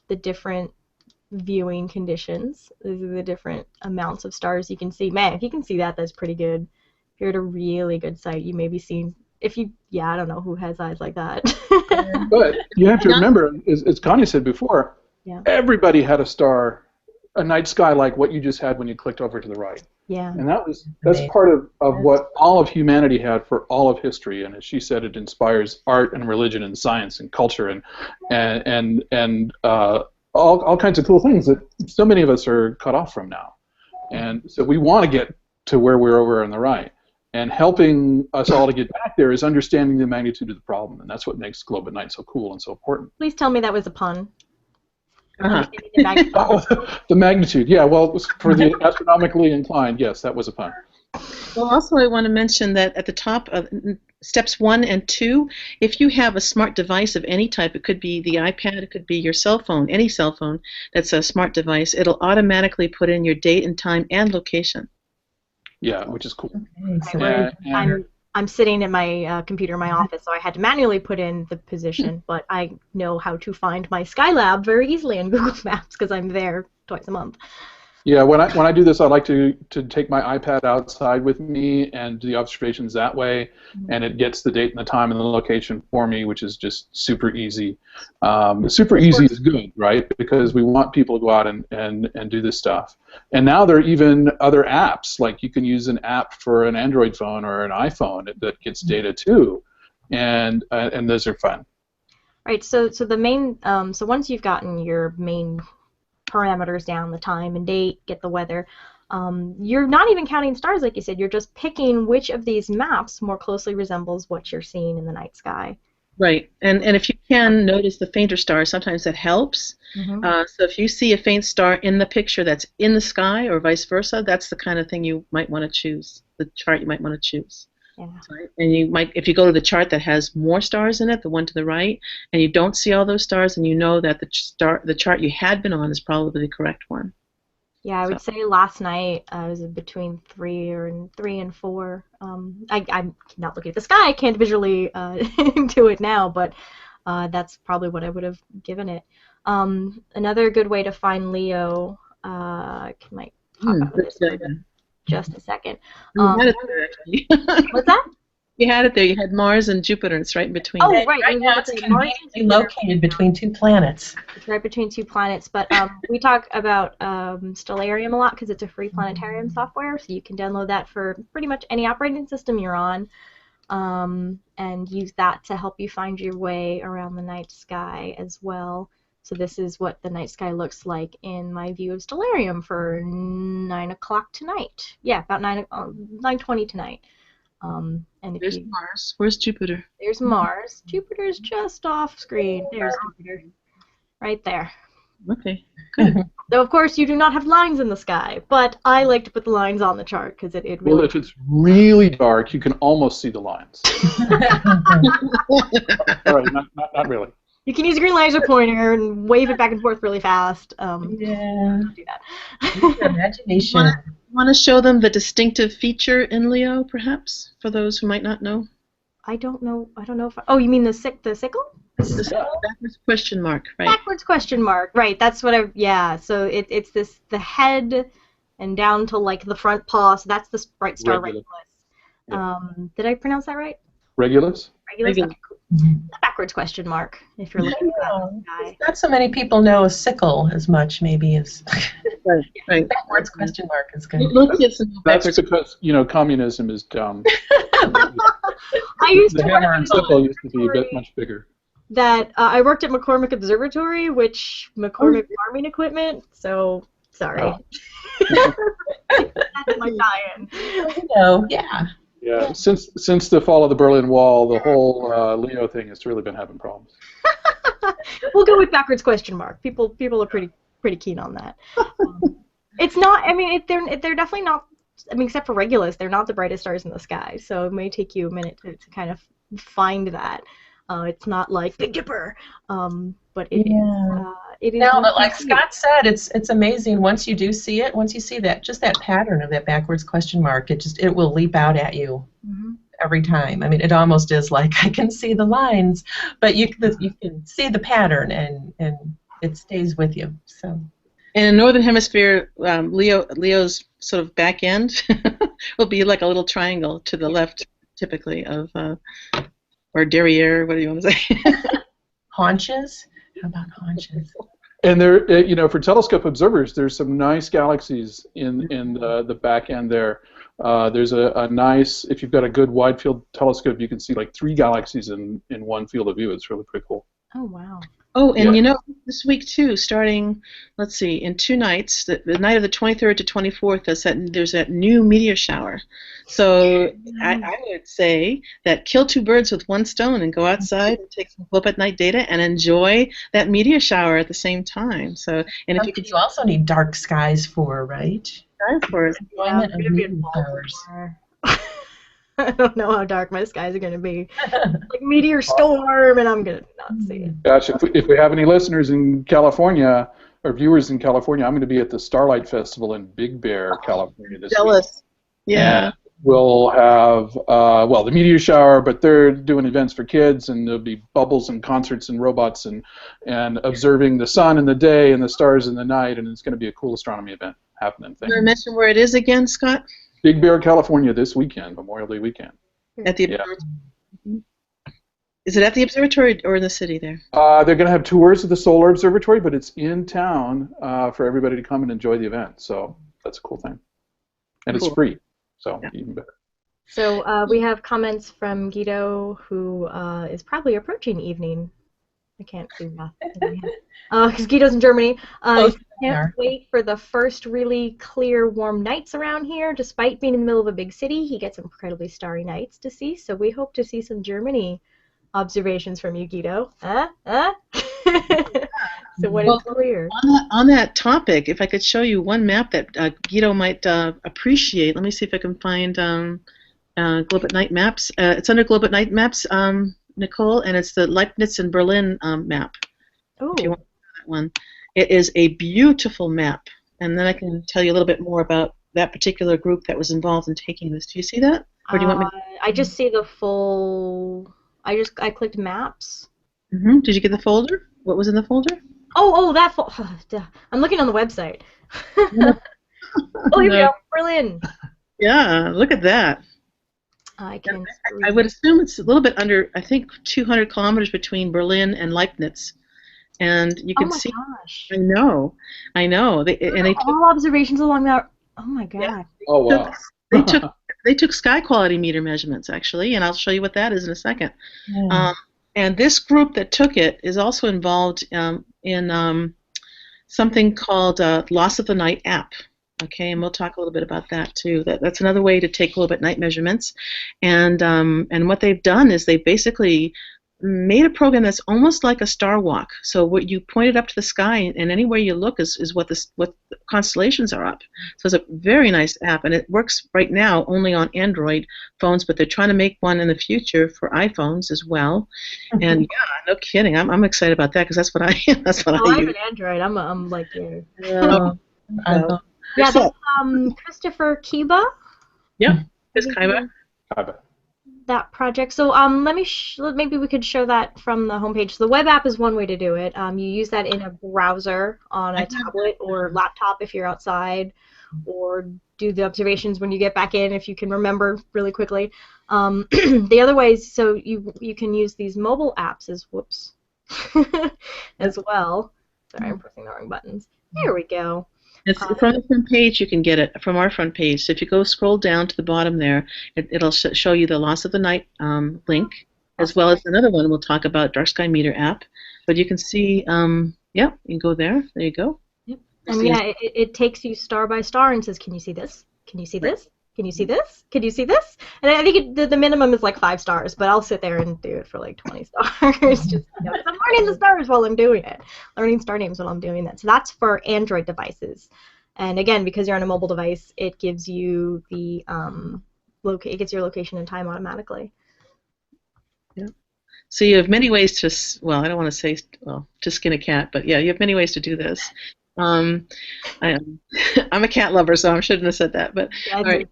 the different viewing conditions. These are the different amounts of stars you can see. Man, if you can see that, that's pretty good. If you're at a really good site, you may be seeing. If you, yeah, I don't know who has eyes like that. But you have to remember, as Connie said before, Yeah. everybody had a star, a night sky like what you just had when you clicked over to the right. Yeah. And that's part of what all of humanity had for all of history. And as she said, it inspires art and religion and science and culture and all kinds of cool things that so many of us are cut off from now. And so we want to get to where we're over on the right. And helping us all to get back there is understanding the magnitude of the problem, and that's what makes Globe at Night so cool and so important. Please tell me that was a pun. The magnitude, yeah. Well, it was for the astronomically inclined, yes, that was a pun. Well, also I want to mention that at the top of steps 1 and 2, if you have a smart device of any type, it could be the iPad, it could be your cell phone, any cell phone that's a smart device, it'll automatically put in your date and time and location. Yeah, which is cool. Okay, so I'm sitting at my computer in my office, so I had to manually put in the position, but I know how to find my Skylab very easily in Google Maps because I'm there twice a month. Yeah, when I do this, I like to take my iPad outside with me and do the observations that way, and it gets the date and the time and the location for me, which is just super easy. Super easy is good, right? Because we want people to go out and do this stuff. And now there are even other apps, like you can use an app for an Android phone or an iPhone that gets data too, and those are fun. Right. So the main so once you've gotten your main parameters down, the time and date, get the weather, you're not even counting stars like you said, you're just picking which of these maps more closely resembles what you're seeing in the night sky. Right, and if you can notice the fainter stars, sometimes that helps. So if you see a faint star in the picture that's in the sky or vice versa, that's the kind of thing you might want to choose, the chart you might want to choose. Yeah. Right? And you might, if you go to the chart that has more stars in it, the one to the right, and you don't see all those stars, and you know that the chart you had been on is probably the correct one. Yeah, I would say last night I was between 3 and 4. I'm not looking at the sky, I can't visually do it now, but that's probably what I would have given it. Another good way to find Leo, might talk about this for just a second. You had it there, actually. What's that? You had it there. You had Mars and Jupiter. It's right in between. Oh, right. Right now it's conveniently located between 2 planets. It's right between 2 planets, but we talk about Stellarium a lot because it's a free planetarium software, so you can download that for pretty much any operating system you're on, and use that to help you find your way around the night sky as well. So this is what the night sky looks like in my view of Stellarium for 9 o'clock tonight. Yeah, about 9:20 tonight. And if there's Mars. Where's Jupiter? There's Mars. Jupiter's just off screen. There's Jupiter. Right there. Okay, good. Though, of course, you do not have lines in the sky, but I like to put the lines on the chart because it really... Well, if it's really dark, you can almost see the lines. All right, not really. You can use a green laser pointer and wave it back and forth really fast. Yeah. Don't do that. Imagination. Want to show them the distinctive feature in Leo, perhaps, for those who might not know? I don't know if... Oh, you mean the sickle? Backwards question mark, right? Backwards question mark, right. That's what I... Yeah, so it's the head and down to, like, the front paw, so that's the bright star Regulus. Yeah. Did I pronounce that right? Regulus? Regulus? Okay, cool. The backwards question mark, if you're looking at that guy. Not so many people know a sickle as much, maybe, as... Right. Backwards question mark is good. That's because, communism is dumb. I used the to hammer work and sickle used to be a bit much bigger. That I worked at McCormick Observatory, which McCormick farming equipment, so sorry. Oh. That's my tie-in. Yeah. Yeah, since the fall of the Berlin Wall, the whole Leo thing has really been having problems. We'll go with backwards question mark. People are pretty keen on that. It's not. I mean, they're definitely not. I mean, except for Regulus, they're not the brightest stars in the sky. So it may take you a minute to kind of find that. It's not like the Dipper, but it is. It is. No, but like Scott said, it's amazing once you do see it. Once you see that pattern of that backwards question mark, it will leap out at you every time. I mean, it almost is like I can see the lines, but you can see the pattern, and it stays with you. So. And in Northern Hemisphere, Leo's sort of back end will be like a little triangle to the left, typically, of, or derriere, what do you want to say? Haunches? How about haunches? And there, you know, for telescope observers, there's some nice galaxies in the back end there. There's a nice, if you've got a good wide field telescope, you can see like 3 galaxies in one field of view. It's really pretty cool. Oh, wow. Oh, and you know, this week too, starting, let's see, in 2 nights, the night of the 23rd to 24th, there's that new meteor shower. So I would say that kill 2 birds with 1 stone and go outside and take some glow-up-at-night data and enjoy that meteor shower at the same time. So, and if you also need dark skies for, right? For it. Enjoyment of meteor showers. I don't know how dark my skies are going to be. Like meteor storm, and I'm going to not see it. Gosh, if we have any listeners in California or viewers in California, I'm going to be at the Starlight Festival in Big Bear, California this week. Yeah. And we'll have, well, the meteor shower, but they're doing events for kids, and there'll be bubbles and concerts and robots and observing the sun in the day and the stars in the night, and it's going to be a cool astronomy event happening. Can I mention where it is again, Scott? Big Bear, California this weekend, Memorial Day weekend. At the observatory. Is it at the observatory or in the city there? They're going to have tours of the solar observatory, but it's in town for everybody to come and enjoy the event. So that's a cool thing. And it's free, so even better. So we have comments from Guido, who is probably approaching evening. I can't do math. Because Guido's in Germany. Can't wait for the first really clear, warm nights around here. Despite being in the middle of a big city, he gets incredibly starry nights to see. So we hope to see some Germany observations from you, Guido. So when it's clear. On that topic, if I could show you one map that Guido might appreciate. Let me see if I can find Globe at Night maps. It's under Globe at Night maps, Nicole, and it's the Leibniz and Berlin map. Oh. If you want that one. It is a beautiful map, and then I can tell you a little bit more about that particular group that was involved in taking this. Do you see that? Or do you want me? I just see the full. I clicked maps. Mm-hmm. Did you get the folder? What was in the folder? Oh, that folder. I'm looking on the website. Oh, here we go. Berlin. Yeah, look at that. I would assume it's a little bit under, I think, 200 kilometers between Berlin and Leibniz. And you can see. Gosh. I know. And they took all observations along that. Oh my god. Yeah, oh wow. They took sky quality meter measurements actually, and I'll show you what that is in a second. Yeah. And this group that took it is also involved in something called Loss of the Night app. Okay, and we'll talk a little bit about that too. That's another way to take globe at night measurements, and what they've done is they basically made a program that's almost like a star walk. So what you point it up to the sky, and anywhere you look is what the constellations are up. So it's a very nice app, and it works right now only on Android phones, but they're trying to make one in the future for iPhones as well. And yeah, no kidding, I'm excited about that because that's what I use. I have an Android. I'm like you. Yeah, that's Christopher Kiba. Yeah, it's Kiba. That project. So maybe we could show that from the homepage. So the web app is one way to do it. You use that in a browser on a tablet or laptop if you're outside, or do the observations when you get back in if you can remember really quickly. The other ways, so you can use these mobile apps as as well. Sorry, I'm pressing the wrong buttons. There we go. It's from the front page. You can get it from our front page. So if you scroll down to the bottom there, it'll show you the Loss of the Night link, as well as another one we'll talk about, Dark Sky Meter app. But you can see, you can go there. There you go. Yep. And it takes you star by star and says, can you see this? Can you see this? Can you see this? Can you see this? And I think the minimum is like 5 stars, but I'll sit there and do it for like 20 stars. Just I'm learning the stars while I'm doing it. Learning star names while I'm doing that. So that's for Android devices. And again, because you're on a mobile device, it gives you the it gets your location and time automatically. Yeah. So you have many ways to, I don't want to say, to skin a cat, but yeah, you have many ways to do this. I'm a cat lover, so I shouldn't have said that. But all right.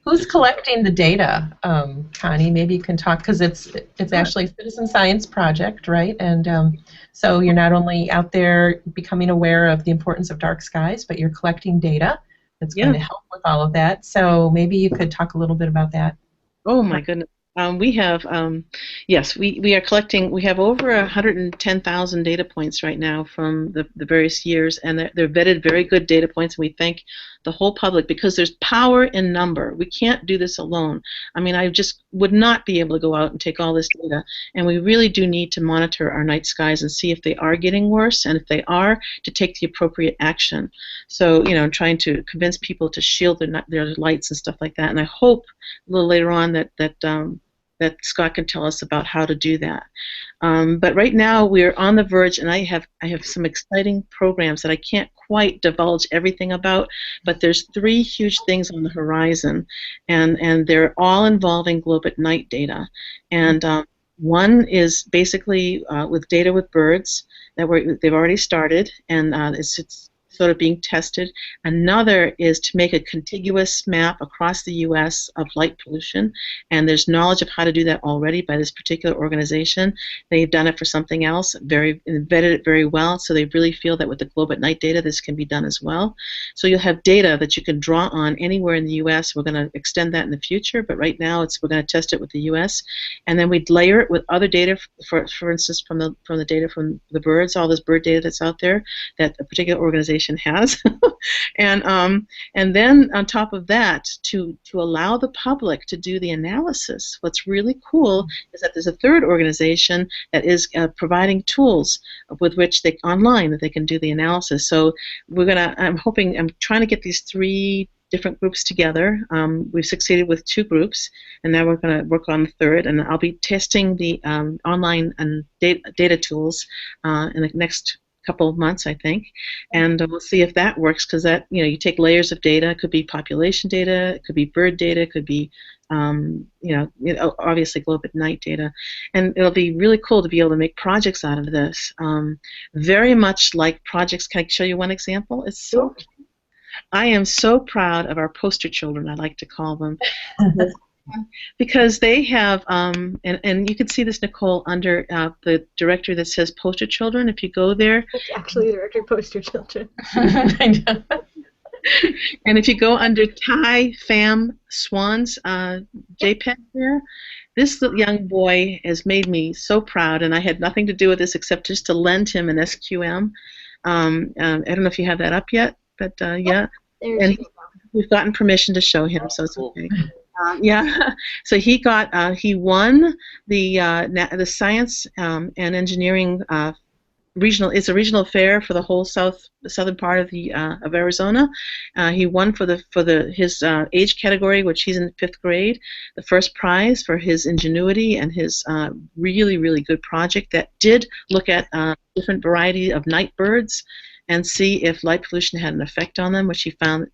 Who's collecting the data, Connie? Maybe you can talk, because it's actually a citizen science project, right? And so you're not only out there becoming aware of the importance of dark skies, but you're collecting data that's going to help with all of that. So maybe you could talk a little bit about that. Oh my goodness. We have, yes, we are collecting, we have over 110,000 data points right now from the various years, and they're vetted very good data points, and we thank the whole public because there's power in number. We can't do this alone. I mean, I just would not be able to go out and take all this data, and we really do need to monitor our night skies and see if they are getting worse, and if they are, to take the appropriate action. So, you know, trying to convince people to shield their lights and stuff like that, and I hope a little later on that Scott can tell us about how to do that. But right now we're on the verge, and I have some exciting programs that I can't quite divulge everything about, but there's 3 huge things on the horizon, and they're all involving globe at night data. And one is basically with data with birds that they've already started, and it's sort of being tested. Another is to make a contiguous map across the U.S. of light pollution, and there's knowledge of how to do that already by this particular organization. They've done it for something else, vetted it very well, so they really feel that with the globe at night data this can be done as well. So you'll have data that you can draw on anywhere in the U.S. We're going to extend that in the future, but right now we're going to test it with the U.S. and then we'd layer it with other data, for instance from the data from the birds, all this bird data that's out there that a particular organization has, and then on top of that, to allow the public to do the analysis. What's really cool is that there's a third organization that is providing tools with which online that they can do the analysis. So I'm trying to get these 3 different groups together. We've succeeded with 2 groups, and now we're going to work on the third, and I'll be testing the online and data tools in the next couple of months, I think, and we'll see if that works, because that, you know, you take layers of data. It could be population data, it could be bird data, it could be obviously globe at night data, and it'll be really cool to be able to make projects out of this, very much like projects. Can I show you one example? It's so I am so proud of our poster children, I like to call them. Because they have, and you can see this, Nicole, under the directory that says Poster Children. If you go there, it's actually the directory Poster Children. I know. And if you go under Thai Fam Swans JPEG there, this young boy has made me so proud, and I had nothing to do with this except just to lend him an SQM. I don't know if you have that up yet, but yeah. And we've gotten permission to show him, so it's okay. Yeah, so he won the science and engineering regional. It's a regional fair for the whole southern part of Arizona. He won for his age category, which he's in 5th grade, the first prize for his ingenuity and his really good project that did look at different variety of night birds and see if light pollution had an effect on them, which he found